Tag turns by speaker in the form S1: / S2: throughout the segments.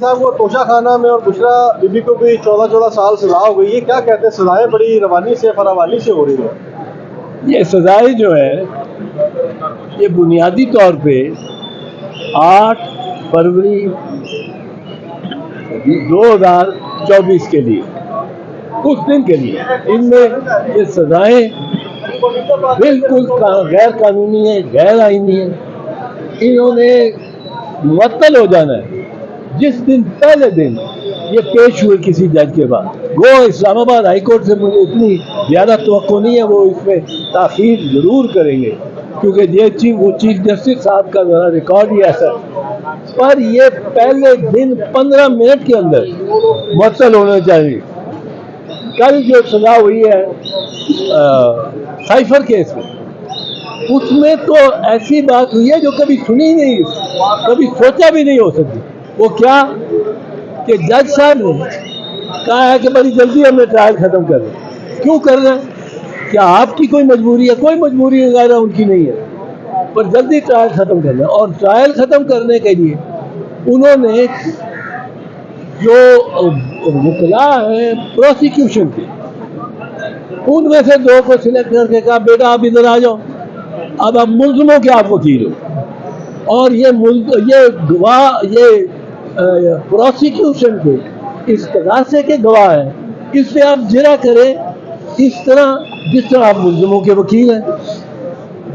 S1: साहब वो तोशा खाना में और बुशरा बीबी को भी 14-14 साल सजा हो गई है, क्या कहते हैं? सजाएं बड़ी रवानी से फरावानी से हो रही है।
S2: ये सजाएं जो है ये बुनियादी तौर पे 8 फरवरी 2024 के लिए, उस दिन के लिए इनमें ये सजाएं बिल्कुल गैर कानूनी है, गैर आईनी है। इन्होंने मुअत्तल हो जाना है। जिस दिन पहले दिन ये पेश हुए किसी जज के बाद, वो इस्लामाबाद हाई कोर्ट से मुझे इतनी ज़्यादा तवक्को नहीं है, वो इसमें ताख़ीर ज़रूर करेंगे क्योंकि ये वो चीफ जस्टिस साहब का ज़रा रिकॉर्ड ही ऐसा, पर ये पहले दिन 15 मिनट के अंदर मुअत्तल होना चाहिए। कल जो सजा हुई है साइफर केस में, उसमें तो ऐसी बात हुई है जो कभी सुनी नहीं, कभी सोचा भी नहीं हो सकती। वो क्या कि जज साहब ने कहा है कि बड़ी जल्दी हमने ट्रायल ख़त्म कर रहे। क्यों कर रहे हैं? क्या आपकी कोई मजबूरी है? कोई मजबूरी वगैरह उनकी नहीं है, पर जल्दी ट्रायल ख़त्म करना है। और ट्रायल ख़त्म करने के लिए उन्होंने जो वकला हैं प्रोसिक्यूशन के, उनमें से 2 को सिलेक्ट करके कहा बेटा आप इधर आ जाओ, अब आप मुल्ज़िमों के आप वकील हो, और ये गवाह, ये प्रोसिक्यूशन के इस तगासे के गवाह हैं, इससे आप जिरा करें इस तरह जिस तरह आप मुल्ज़िमों के वकील हैं।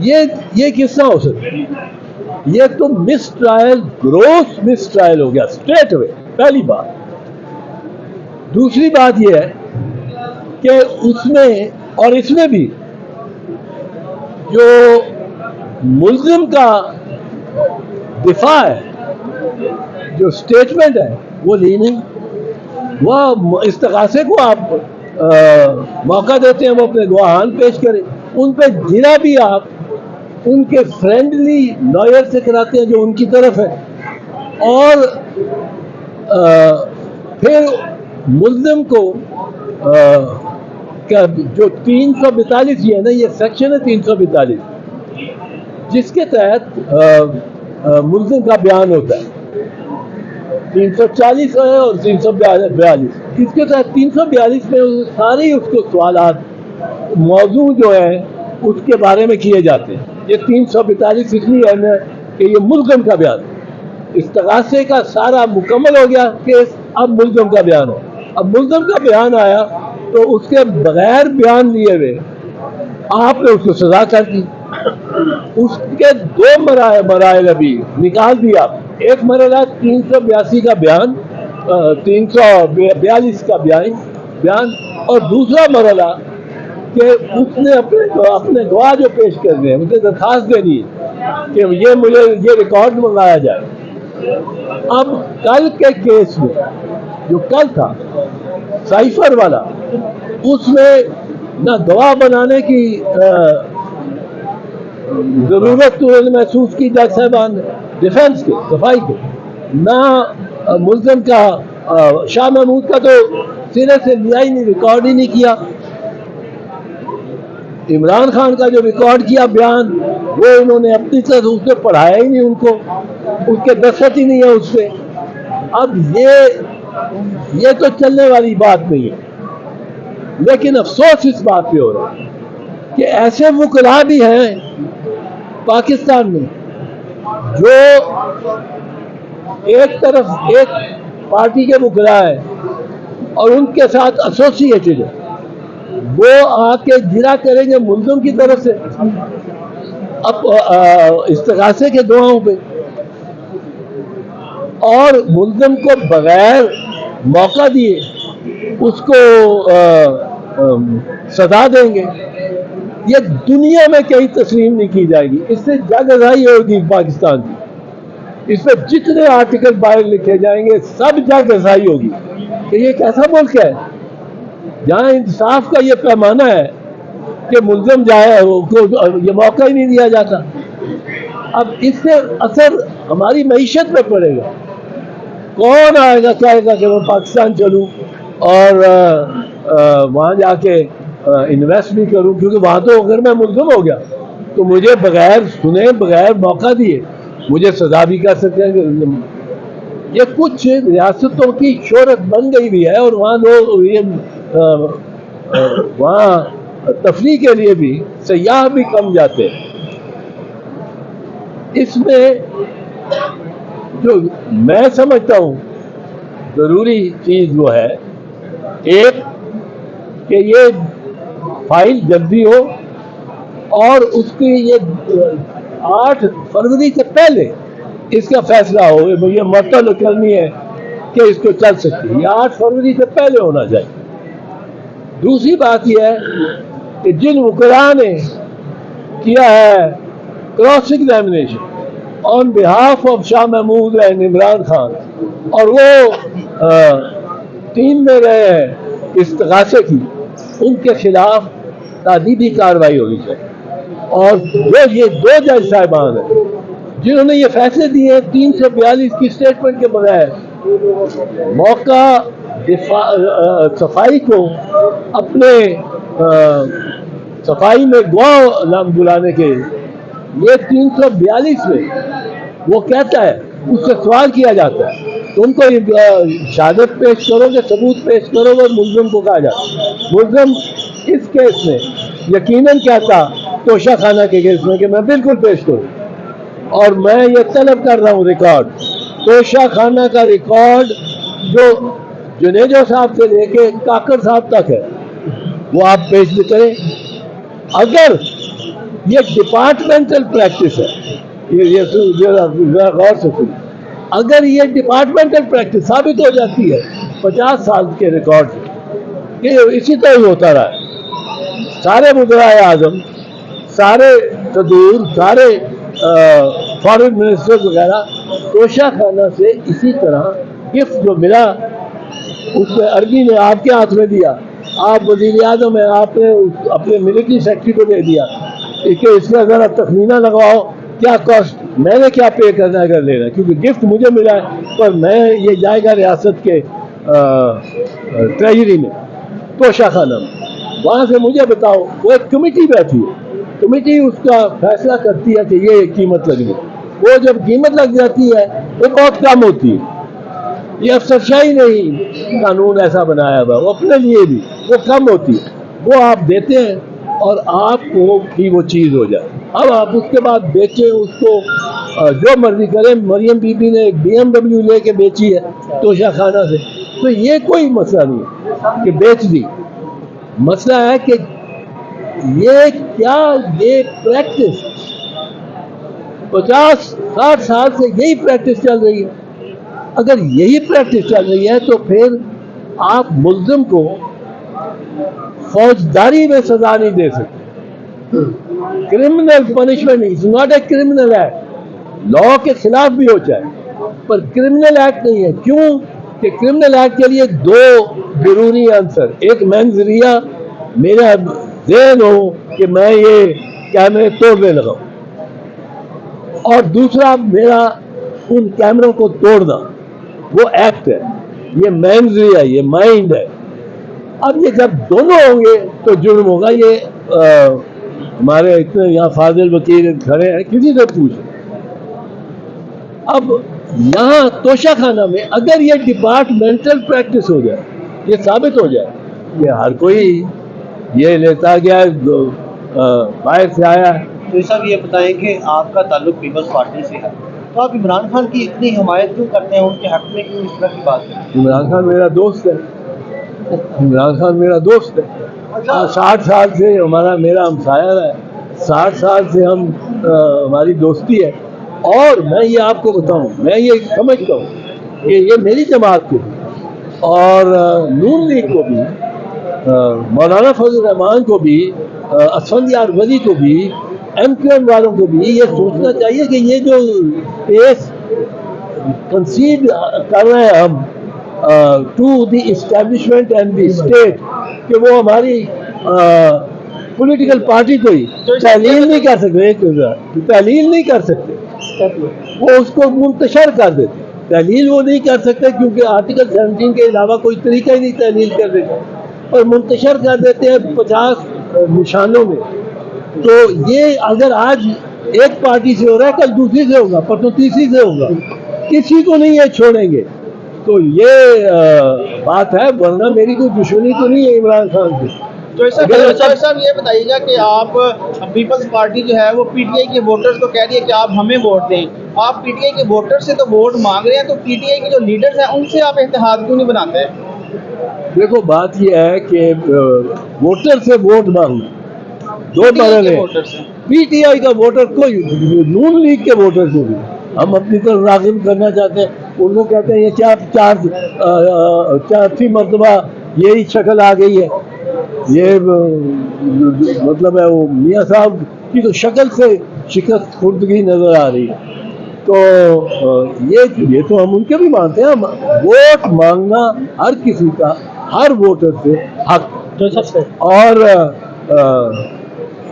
S2: ये किस तरह हो सकता है? ये तो mistrial, gross mistrial हो गया स्ट्रेट अवे, पहली बात। दूसरी बात यह है कि उसमें और इसमें भी जो मुल्ज़िम का दिफा है, जो स्टेटमेंट है, वो ली नहीं। वह इस्तगासे को आप मौका देते हैं वो अपने गवाहान पेश करें, उन पे जिरा भी आप उनके फ्रेंडली लॉयर से कराते हैं जो उनकी तरफ है। और फिर मुल्ज़िम को क्या जो 342 है ना, ये सेक्शन है 342, जिसके तहत मुल्ज़िम का बयान होता है। 340 है और 342, इसके तहत 342 में सारे उसको सवालात मौजू जो है उसके बारे में किए जाते हैं। ये 342 इसलिए है ना कि ये मुल्ज़िम का बयान, इस्तगासे का सारा मुकम्मल हो गया केस, अब मुल्ज़िम का बयान हो। अब मुल्ज़िम का बयान आया तो उसके बगैर बयान लिए हुए आपने उसको सजा कर दी। उसके 2 मराइल अभी निकाल दिया। एक मरला 382 का बयान, 342 का बयान, और दूसरा मरला कि उसने अपने गवाह जो पेश कर रहे हैं उसे दरखास्त देनी है कि ये मुझे ये रिकॉर्ड मंगाया जाए। अब कल के केस में जो कल था साइफर वाला, उसमें ना गवाह बनाने की ज़रूरत तो महसूस की जज साहबान ने डिफेंस के, सफाई के, ना मुल्ज़िम का शाह महमूद का तो सिरे से लिया ही नहीं, रिकॉर्ड ही नहीं किया। इमरान खान का जो रिकॉर्ड किया बयान, वो इन्होंने अपनी तरफ उससे पढ़ाया ही नहीं, उनको उसके दस्तखत ही नहीं है उस पर। अब ये तो चलने वाली बात नहीं है। लेकिन अफसोस इस बात पे हो रहा है कि ऐसे वकला भी हैं पाकिस्तान में जो एक तरफ एक पार्टी के वकला है और उनके साथ एसोसिएटेड है, वो आके जिरा करेंगे मुल्ज़िम की तरफ से अब इस्तगासे के दुआओं पे, और मुल्ज़िम को बगैर मौका दिए उसको सजा देंगे। ये दुनिया में कहीं तस्लीम नहीं की जाएगी। इससे जगज़ाई होगी पाकिस्तान की। इस पर जितने आर्टिकल बाहर लिखे जाएंगे सब जगज़ाई होगी कि ये कैसा मुल्क है जहाँ इंसाफ का ये पैमाना है कि मुल्ज़िम जाए को ये मौका ही नहीं दिया जाता। अब इससे असर हमारी मईशत पे पड़ेगा। कौन आएगा कहेगा कि मैं पाकिस्तान चलूँ और वहाँ जाके इन्वेस्ट भी करूँ, क्योंकि वहाँ तो अगर मैं मुल्ज़िम हो गया तो मुझे बगैर सुने, बगैर मौका दिए मुझे सजा भी कर सकते हैं। ये कुछ रियासतों की शोहरत बन गई भी है और वहाँ लोग ये वहाँ तफरीह के लिए भी सयाह भी कम जाते हैं। इसमें जो मैं समझता हूँ ज़रूरी चीज़ वो है, एक कि ये फाइल जल्दी हो और उसकी ये 8 फरवरी से पहले इसका फैसला हो, ये मर्तल करनी है कि इसको चल सकती है, ये 8 फरवरी से पहले होना चाहिए। दूसरी बात यह है कि जिन वकला ने किया है cross examination on behalf of Shah Mahmood and Imran Khan और वो टीम में रहे हैं इस्तगासे की, उनके खिलाफ तादीबी कार्रवाई होनी चाहिए। और जो ये 2 जज साहिबान हैं जिन्होंने ये फैसले दिए हैं 3 से 42 की स्टेटमेंट के बगैर, मौका सफाई को अपने सफाई में गवाह नाम बुलाने के, ये 342 में वो कहता है, उससे सवाल किया जाता है तुमको शहादत पेश करोगे, सबूत पेश करोगे और मुल्ज़िम को कहा जाता है। मुल्ज़िम इस केस में यकीनन कहता तोशा खाना के केस में कि मैं बिल्कुल पेश करूँ और मैं ये तलब कर रहा हूँ रिकॉर्ड, तोशा खाना का रिकॉर्ड जो जुनेजो साहब से लेके काकर साहब तक है वो आप पेश करें। अगर ये डिपार्टमेंटल प्रैक्टिस है, ये गौर से सुनिए, अगर ये डिपार्टमेंटल प्रैक्टिस साबित हो जाती है 50 साल के रिकॉर्ड से, ये इसी तरह होता रहा है, सारे वज़राए आज़म, सारे सदूर, सारे फॉरेन मिनिस्टर्स वगैरह तोशा खाना से इसी तरह गिफ्ट जो मिला उसमें अरबी ने आपके हाथ में दिया, आप वज़ीर आज़म हैं, आपने अपने मिलिट्री सेक्रेटरी को दे दिया कि इसका ज़रा तखमीना लगाओ क्या कॉस्ट, मैंने क्या पे करना है अगर लेना, क्योंकि गिफ्ट मुझे मिला है पर मैं ये जाएगा रियासत के ट्रेजरी में तोशा खाना में, वहाँ से मुझे बताओ। वो एक कमेटी बैठी है, कमेटी उसका फैसला करती है कि ये कीमत लगनी, वो जब कीमत लग जाती है वो बहुत कम होती है, ये अफसरशाही नहीं कानून ऐसा बनाया हुआ, वो अपने लिए भी वो कम होती है, वो आप देते हैं और आपको भी वो चीज़ हो जाए। अब आप उसके बाद बेचें उसको, जो मर्जी करें। मरियम बीबी ने एक BMW लेके बेची है तोशा खाना से, तो ये कोई मसला नहीं है कि बेच दी, मसला है कि ये क्या, ये प्रैक्टिस 50-60 साल से यही प्रैक्टिस चल रही है। अगर यही प्रैक्टिस चल रही है तो फिर आप मुल्ज़िम को फौजदारी में सजा नहीं दे सकते। Criminal punishment is not a criminal act, law के खिलाफ भी हो जाए पर क्रिमिनल एक्ट नहीं है। क्यों कि क्रिमिनल एक्ट के लिए 2 जरूरी आंसर, एक मंजरिया, मेरा ज़हन हो कि मैं ये कैमरे तोड़ने लगा, और दूसरा मेरा उन कैमरों को तोड़ना, वो एक्ट है, ये मंजरिया, ये माइंड है। अब ये जब दोनों होंगे तो जुर्म होगा। ये हमारे इतने यहाँ फाजिल वकील खड़े हैं, किसी से पूछे। अब यहाँ तोशा खाना में अगर ये डिपार्टमेंटल प्रैक्टिस हो जाए, ये साबित हो जाए, ये हर कोई ये लेता गया बाहर से आया।
S3: तो साहब ये बताएं कि आपका ताल्लुक पीपल्स पार्टी से है, तो आप इमरान खान की इतनी हिमायत क्यों करते हैं, उनके हक में क्यों इस तरह की बात है?
S2: इमरान खान मेरा दोस्त है, इमरान खान मेरा दोस्त है, 60 साल से मेरा हमसाया है, 60 साल से हम हमारी दोस्ती है। और मैं ये आपको बताऊं, मैं ये समझता हूँ कि ये मेरी जमात को भी और नून लीग को भी, मौलाना फजल रहमान को भी, असफंदियार वली को भी, MQM वालों को भी ये सोचना चाहिए कि ये जो केस कंसीड कर रहे हैं हम to the establishment and the state, कि वो हमारी पॉलिटिकल पार्टी को ही तहलील नहीं कर सकते, तहलील नहीं कर सकते, वो उसको मुंतशर कर देते। तहलील वो नहीं कर सकते क्योंकि आर्टिकल 17 के अलावा कोई तरीका ही नहीं तहलील कर देते, और मुंतशर कर देते हैं 50 निशानों में। तो ये अगर आज एक पार्टी से हो रहा है, कल दूसरी से होगा, परसों तीसरी से होगा, किसी को नहीं है छोड़ेंगे। तो ये बात है, वरना मेरी कोई दुश्मनी तो नहीं है इमरान खान से।
S4: तो साहब ये बताइएगा कि आप पीपल्स पार्टी जो है वो पीटीआई के वोटर्स को कह रही है कि आप हमें वोट दें, आप पीटीआई के वोटर से तो वोट मांग रहे हैं, तो पीटीआई के जो लीडर्स हैं उनसे आप इत्तेहाद क्यों नहीं बनाते?
S2: देखो बात यह है कि वोटर से वोट मांगना दो तरह है। पीटीआई का वोटर कोई, नून लीग के वोटर को भी हम अपनी तरफ राग़िब करना चाहते हैं। उनको कहते हैं ये चौथी मरतबा यही शक्ल आ गई है, ये मतलब है वो मियाँ साहब की तो शक्ल से शिकस्त खुर्दगी नजर आ रही है। तो ये तो हम उनके भी मानते हैं। वोट मांगना हर किसी का, हर वोटर से हक। और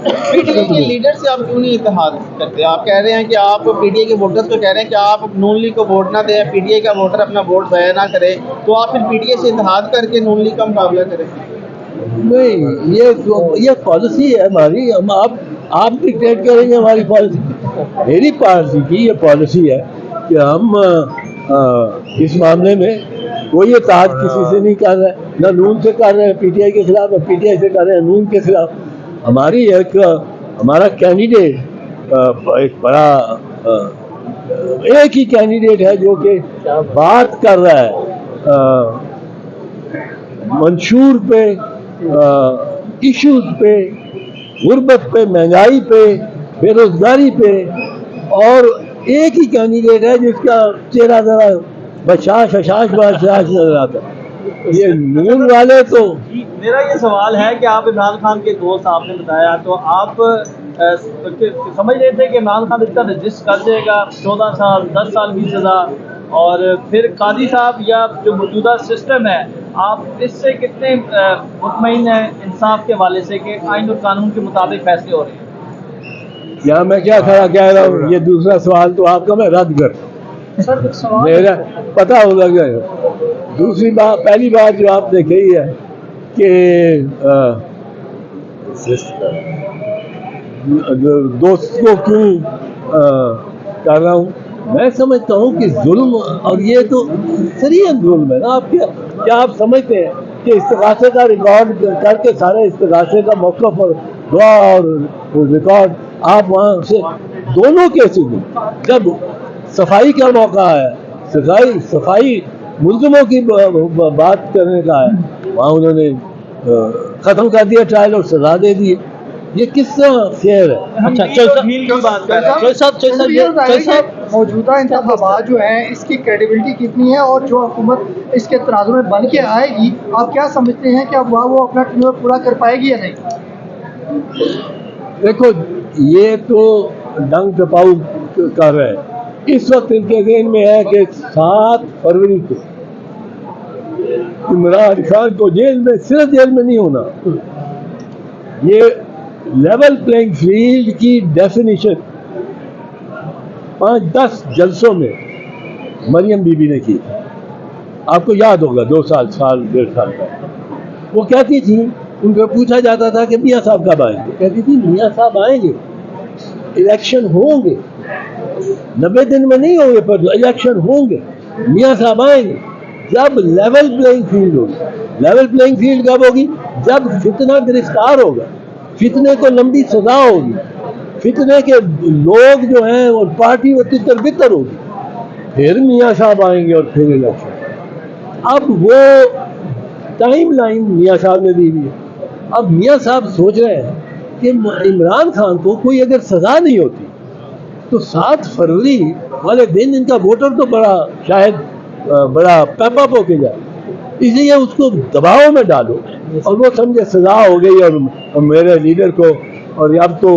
S4: पीटीआई के लीडर से आप क्यों नहीं इत्तेहाद करते? आप कह रहे हैं कि आप पीटीआई के वोटर्स को कह रहे हैं कि आप नून लीग को वोट ना दें, पीटीआई का वोटर अपना वोट ज़ाया ना करे, तो आप फिर पीटीआई से इत्तेहाद करके नून लीग का मुकाबला करें?
S2: नहीं, ये पॉलिसी है हमारी। हम आप डिक्टेट करेंगे हमारी पॉलिसी? मेरी पार्टी की ये पॉलिसी है कि हम इस मामले में कोई इत्तेहाद किसी से नहीं कर रहे, ना नून से कर रहे हैं पीटीआई के खिलाफ, ना पीटीआई से कर रहे हैं नून के खिलाफ। हमारा कैंडिडेट एक बड़ा एक ही कैंडिडेट है जो कि बात कर रहा है मंशूर पे, इश्यूज पे, गुर्बत पे, महंगाई पे, बेरोजगारी पे, और एक ही कैंडिडेट है जिसका चेहरा जरा बशाश नजर आता है। ये नून वाले तो
S5: मेरा ये सवाल है कि आप इमरान खान के दोस्त आपने बताया, तो आप समझ रहे थे कि इमरान खान इसका रजिस्ट कर देगा 14 साल 10 साल की सज़ा, और फिर काजी साहब या जो मौजूदा सिस्टम है, आप इससे कितने मुतमईन हैं इंसाफ के हवाले से कि आइन और कानून के मुताबिक फैसले हो रहे हैं?
S2: या मैं क्या खड़ा कह रहा हूँ, ये दूसरा सवाल तो आपका मैं रद्द कर, मेरा पता हो लग गया। दूसरी बात, पहली बात जो आपने कही है कि दोस्त को क्यों कर रहा हूँ, मैं समझता हूँ कि जुल्म, और ये तो शरीयत जुल्म है ना। आप क्या आप समझते हैं कि इस्तिगासे का रिकॉर्ड करके, सारे इस्तिगासे का मौक़िफ़ और दुआ और रिकॉर्ड आप वहाँ से दोनों केसेस में, जब सफाई का मौका है, सफाई मुल्ज़िमों की बात करने का है, वहाँ उन्होंने ख़त्म कर दिया ट्रायल और सजा दे दी। ये किस तरह फेयर है?
S6: अच्छा, मौजूदा इंतखाबात जो हैं इसकी क्रेडिबिलिटी कितनी है, और जो हुकूमत इसके तराजू में बन के आएगी, आप क्या समझते हैं कि अब वो अपना टेन्योर पूरा कर पाएगी या नहीं?
S2: देखो, ये तो डंग टपाऊ कर रहे हैं। इस वक्त इनके ज़हन में है कि 7 फरवरी को इमरान खान को जेल में, सिर्फ जेल में नहीं होना, ये लेवल प्लेइंग फील्ड की डेफिनेशन 5-10 जलसों में मरियम बीबी ने की। आपको याद होगा 2 साल 1.5 साल का वो कहती थी, उनको पूछा जाता था कि मियाँ साहब कब आएंगे, कहती थी मियाँ साहब आएंगे, इलेक्शन होंगे, 90 दिन में नहीं होंगे पर इलेक्शन होंगे, मियाँ साहब आएंगे। जब लेवल प्लेइंग फील्ड होगी, लेवल प्लेइंग फील्ड कब होगी? जब फितना गिरफ्तार होगा, फितने को लंबी सजा होगी, फितने के लोग जो हैं और पार्टी वो तितर बितर होगी, फिर मियाँ साहब आएंगे और फिर इलेक्शन। अब वो टाइम लाइन मियाँ साहब ने दी हुई है। अब मियाँ साहब सोच रहे हैं कि इमरान खान को कोई अगर सजा नहीं होती तो 7 फरवरी वाले दिन इनका वोटर तो बड़ा पैपअप होके जाए, इसलिए उसको दबाव में डालो और वो समझे सजा हो गई और मेरे लीडर को, और अब तो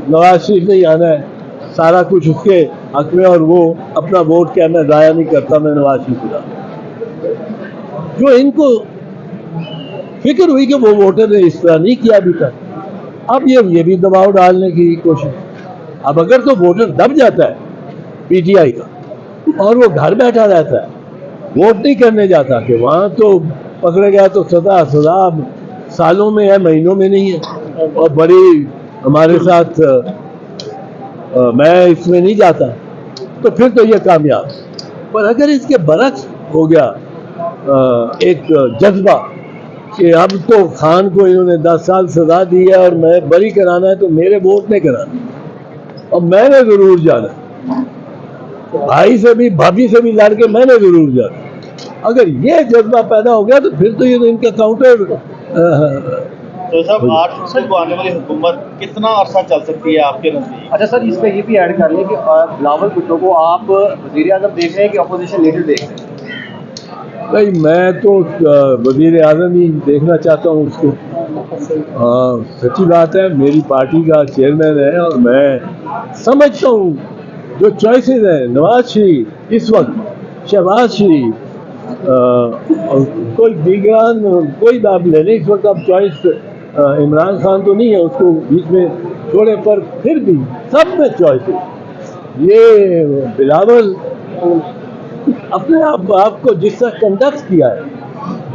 S2: नवाज शरीफ नहीं आना है, सारा कुछ उसके हक में, और वो अपना वोट क्या मैं ज़ाया नहीं करता, मैं नवाज शरीफ का। जो इनको फिक्र हुई कि वो वोटर ने इस तरह नहीं किया अभी तक, अब ये भी दबाव डालने की कोशिश। अब अगर तो वोटर दब जाता है पीटीआई का और वो घर बैठा रहता है, वोट नहीं करने जाता, कि वहाँ तो पकड़े गया तो सजा सालों में है, महीनों में नहीं है। और बड़ी हमारे साथ मैं इसमें नहीं जाता, तो फिर तो ये कामयाब। पर अगर इसके बरक्स हो गया एक जज्बा कि अब तो खान को इन्होंने 10 साल सजा दी है और मैं बरी कराना है तो मेरे वोट नहीं कराना और मैंने जरूर जाना, भाई से भी भाभी से भी लड़ के मैंने जरूर जाना, अगर ये जज्बा पैदा हो गया तो फिर तो ये इनका काउंटर
S3: तो साहब 8 फरवरी को आने वाली हुकूमत कितना अरसा चल सकती है आपके नजदीक?
S1: अच्छा सर, इसमें ये भी ऐड कर लें कि बिलावल भुट्टो को आप वजीर आजम देख रहे हैं कि अपोजिशन लीडर देख रहे हैं?
S2: भाई मैं तो वजीर आजम ही देखना चाहता हूँ उसको। सच्ची बात है, मेरी पार्टी का चेयरमैन है और मैं समझता हूँ जो चॉइसेस हैं, नवाज शरीफ इस वक्त, शहबाज शरीफ, कोई दीगरान, कोई बात ले लें, इस वक्त अब चॉइस इमरान खान तो नहीं है, उसको बीच में छोड़े, पर फिर भी सब में चॉइस है। ये बिलावल अपने आप को जिस तरह कंडक्ट किया है,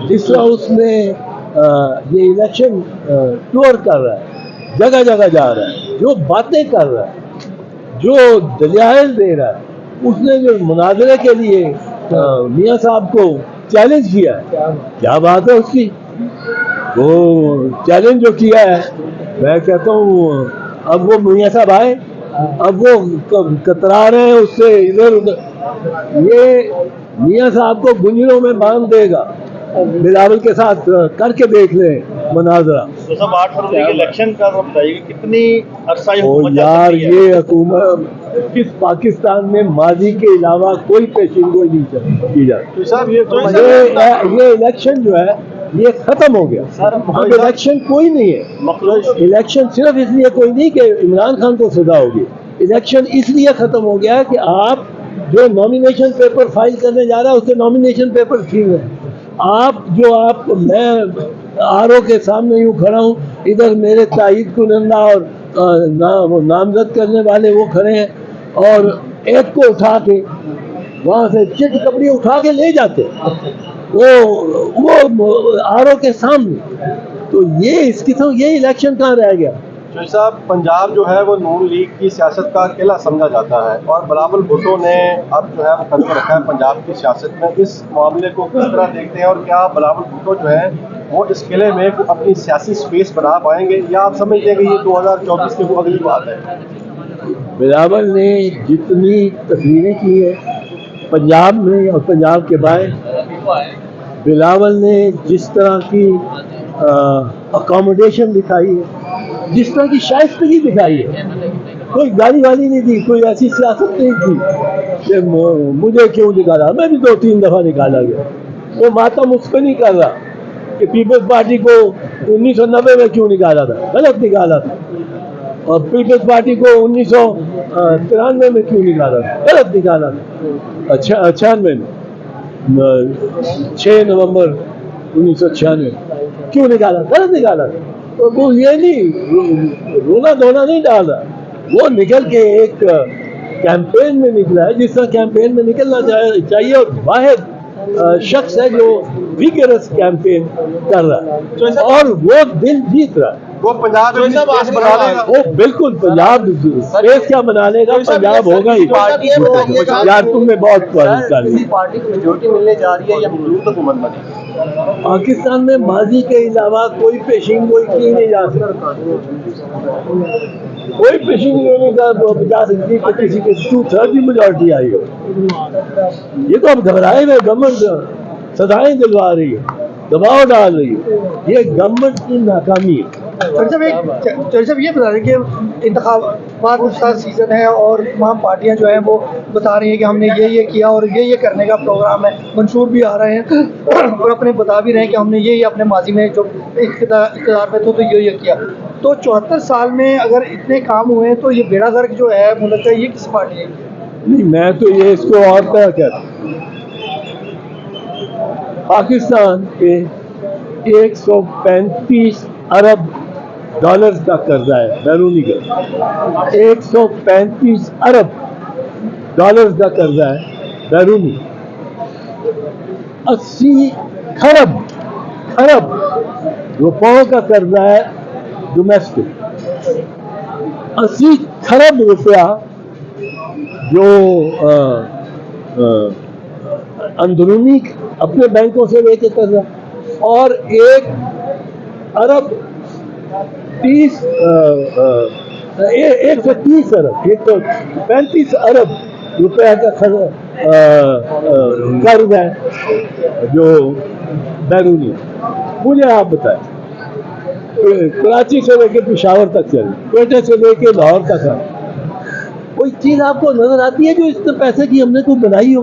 S2: जिस तरह उसने ये इलेक्शन टूर कर रहा है, जगह जगह जा रहा है, जो बातें कर रहा है, जो दलाइल दे रहा है, उसने जो मुनाजरे के लिए मियाँ साहब को चैलेंज किया है, क्या बात है उसकी। वो चैलेंज जो किया है, मैं कहता हूँ अब वो मियाँ साहब आए, अब वो कतरा रहे हैं उससे इधर उधर, ये मियाँ साहब को गुंजरों में बांध देगा। बिलावल के साथ करके देख ले मुनाजरा।
S3: तो सब 8 फरवरी के इलेक्शन का बताइए कितनी अरसा ये
S2: ओ
S3: हुकूमत चल
S2: यार,
S3: सकती है?
S2: ये हुकूमत इस पाकिस्तान में माजी के अलावा कोई पेशीन गोई नहीं की जाती।
S1: तो साहब
S2: ये इलेक्शन जो है ये खत्म हो गया। अब इलेक्शन कोई नहीं है। इलेक्शन सिर्फ इसलिए कोई नहीं कि इमरान खान को सजा होगी, इलेक्शन इसलिए खत्म हो गया है कि आप जो नॉमिनेशन पेपर फाइल करने जा रहा है उसके नॉमिनेशन पेपर ठीक है। मैं आरओ के सामने यूँ खड़ा हूँ, इधर मेरे ताईद कुनंदा और नामजद करने वाले वो खड़े हैं, और एक को उठा के वहाँ से चिट कपड़ी उठा के ले जाते वो आरओ के सामने। तो ये इस किस्म ये इलेक्शन कहाँ रह गया।
S1: शोएब साहब, पंजाब जो है वो नून लीग की सियासत का किला समझा जाता है और बिलावल भुट्टो ने अब जो है वो कदम रखा है पंजाब की सियासत में। इस मामले को किस तरह देखते हैं और क्या बिलावल भुट्टो जो है वो इस किले में अपनी सियासी स्पेस बना पाएंगे, या आप समझते हैं कि ये 2024 की वो अगली बात है?
S2: बिलावल ने जितनी तकरीरें की है पंजाब में और पंजाब के बाहर, बिलावल ने जिस तरह की अकोमोडेशन दिखाई है, जिस तरह की शाइस्तगी दिखाई है, कोई गाली वाली नहीं दी, कोई ऐसी सियासत नहीं थी कि मुझे क्यों निकाला। मैं भी 2-3 दफा निकाला गया। वो मातम उस पर नहीं कर रहा कि पीपल्स पार्टी को 1990 में क्यों निकाला था, गलत निकाला था, और पीपल्स पार्टी को 1993 में क्यों निकाला था, गलत निकाला था। 96 में 6 नवंबर 1996 क्यों निकाला, गलत निकाला था। तो वो ये नहीं रोना धोना नहीं डाला, वो निकल के एक कैंपेन में निकला है जिस तरह कैंपेन में निकलना चाहिए, और वाहिद शख्स है जो विगरस कैंपेन कर रहा है और वो दिल जीत रहा है।
S1: वो पंजाब में स्पेस बना लेगा।
S2: वो बिल्कुल पंजाब स्पेस क्या बना लेगा, पंजाब होगा ही। यार तुमने बहुत कर ली।
S1: पार्टी को मेजोरिटी मिलने जा रही है या मखलूत हुकूमत बनेगी?
S2: पाकिस्तान में माजी के अलावा कोई पेशिंग गोई की नहीं जा सकता, कोई पेशिंग नहीं जा सकती कि किसी के 2/3 की मेजोरिटी आई हो। ये तो अब घबराए हुए गवर्नमेंट सदाएं दिलवा रही है, दबाव डाल रही है, ये गवर्नमेंट की नाकामी है।
S6: जब ये बता दें कि इंतखाबात का सीज़न है और तमाम पार्टियां जो हैं वो बता रही हैं कि हमने ये किया और ये करने का प्रोग्राम है, मंशूर भी आ रहे हैं और अपने बता भी रहे हैं कि हमने ये अपने माजी में जो इक़्तिदार में तो ये किया। तो 74 साल में अगर इतने काम हुए हैं तो ये बेड़ा गर्क जो है मुल्क का, ये किस पार्टी है?
S2: नहीं, मैं तो ये इसको और तरह कहता हूं। पाकिस्तान के 135 अरब डॉलर का कर्जा है, बैरूनी कर्जा 135 अरब डॉलर का कर्जा है बैरूनी। 80 खरब रुपयों का कर्जा है डोमेस्टिक। 80 खरब रुपया जो अंदरूनी अपने बैंकों से लेके कर रहा, और 1 अरब 135 अरब रुपए का कर्ज है जो बैरूनी। मुझे आप बताएं, कराची से लेके पेशावर तक चले, कोयटे से लेके लाहौर तक है, कोई चीज आपको नजर आती है जो इतने पैसे की हमने कोई बनाई हो?